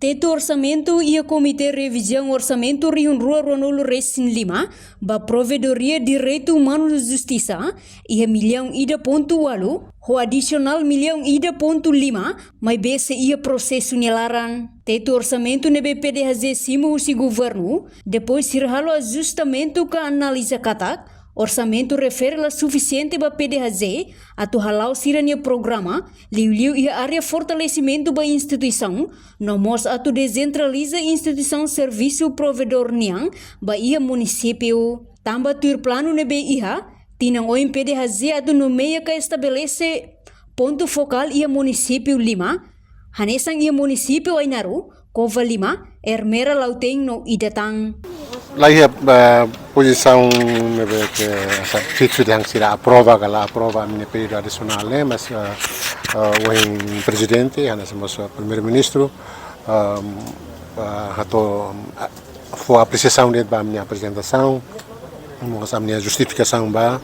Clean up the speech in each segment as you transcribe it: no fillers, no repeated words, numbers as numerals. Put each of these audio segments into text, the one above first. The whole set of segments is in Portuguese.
Teto Orçamento e a Comitê Revisão Orçamento Rio Ronolo Recém Lima, ba Provedoria Direito Humano e Justiça, e a milhão ida ponto walu, o adicional milhão ida ponto lima, mas bese ia processo nelaran. Teto Orçamento nebe PDHZ simo usi governo, depois sirhalo ajustamento ka analisa katak, orçamento refere a suficiente para PDHZ, atau halau sirania programa, liu ia área fortalecimento ba instituição, nomos atau descentraliza instituição serviço provedor niang, ba ia município. Tamba tur plano nebe iha, tinang oim PDHZ atau nomeia ka estabelece ponto focal ia município Lima, hanesang ia município Ainaru, Cova Lima, Ermera Lauteng no Idatang. Lá a posição que essa fixo de será aprova a minha período adicional, né? Mas o presidente, o primeiro-ministro, foi a apreciação da minha apresentação, a minha justificação ba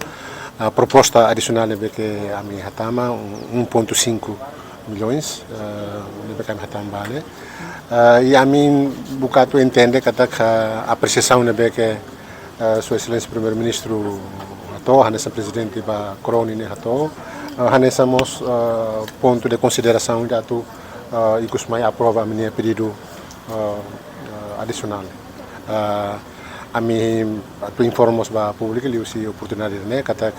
a proposta adicional que a minha hatama 1,5 milhões de kami hatamba, né? E a mim bukato entende que a apreciação que Sua Excelência Primeiro-Ministro ato, hanessa presidente ba Croni ne ato, hanessa mos ponto de consideração da tu ikusmai aprova a minha pedido adicional. A mim tu informos ba público li usi oportunidade né kata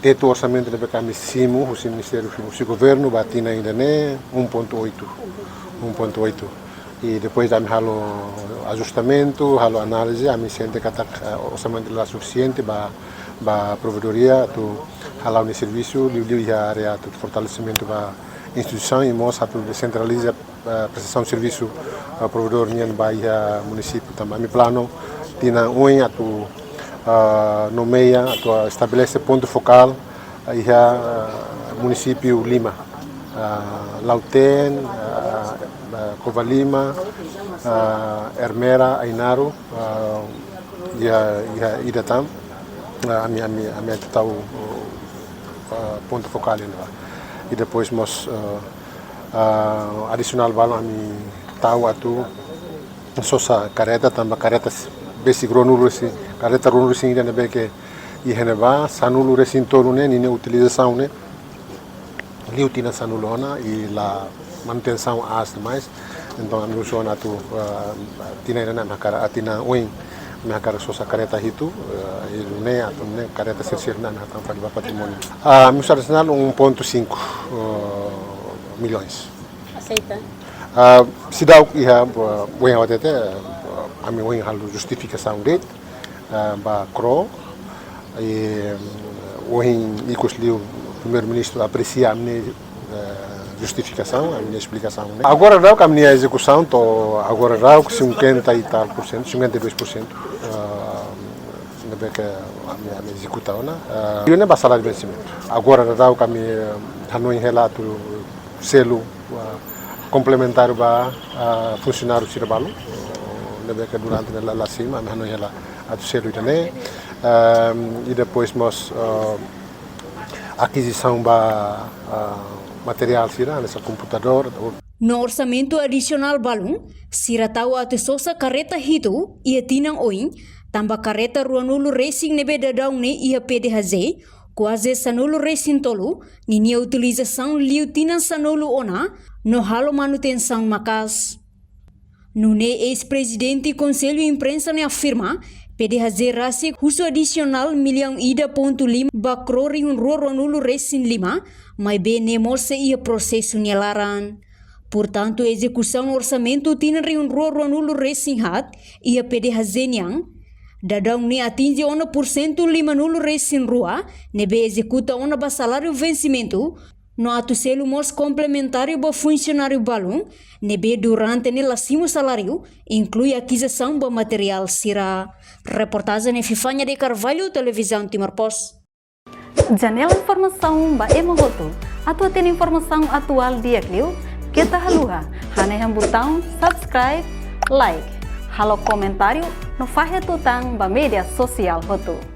teto orçamento de kami simu o Ministério do Governo batina ainda né 1,8 e depois da halo ajustamento, halo análise, a mim sente que o orçamento lá suficiente para provedoria, tu halau de serviço, liu a área de fortalecimento da instituição e mostra tu descentraliza a prestação de serviço provedor nian baia município também. Mi plano tina tu nomeia, tu estabelece ponto focal aí município Lima, Lauten, Cova Lima, Ermera, Ainaru, e Idatam, a minha total ponto focal ainda. E depois nós adicional valor a mim tau atu sosa careta também caretas basic ronulu si careta ronulu si ainda nebe que e reneva sanulu recintor né nem utilização né liutina sanulona e la manutenção as demais então a minha zona tu tina na minha cara tina oin minha cara sosa careta hitu e né atu né careta ser na tampa de patrimônio a minha nacional 1,5 milhões Aceita? Se dá o que é o yang até a minha oin halu justificação de ba cro e oin ikos liu primeiro-ministro aprecia a minha justificação, a minha explicação. Né? Agora já a minha execução, agora já 50 e tal por cento, 52%, que a minha execução, né? E não é salário de vencimento. Agora já a minha hanoi relato selo complementar para funcionário cirabalo, que durante a cima, a hanoi relato selo também, e depois nós aquisição ba material sira nessa computador. No orçamento adicional balung, sira tau ate sosa careta hitu ia tinang oin, tamba careta ruanulu racing nebe dadang ne ia PDHZ, quase sanulu racing tolu, ninia utilização liu tinang sanulu ona, no halo manutenção makas. Nune ex-presidente e Conselho de Imprensa ne afirma PDHZ rasik husu adicional milhão ida ponto lima bakrori ronulu Recém Lima, mas bem morse ia processo nelaran. Portanto, execução orçamento tina ronulu Recém hat ia PDHZ niang, dadang ne atinge 1% lima nulu Recém rua, nebe executa ona ba salário vencimento, no atu selo mos complementário ba funcionário balum, nebe durante ne lasimo salário, inclui aquisição ba material sira. Reportagem Fifanya de Carvalho, Televisão Timor Post. Janela informação ba emogoto, atau tem informação atual dia kliu, kita haluha, haneham botão subscribe, like, halo comentário, no fahe tutang ba media sosial hotu.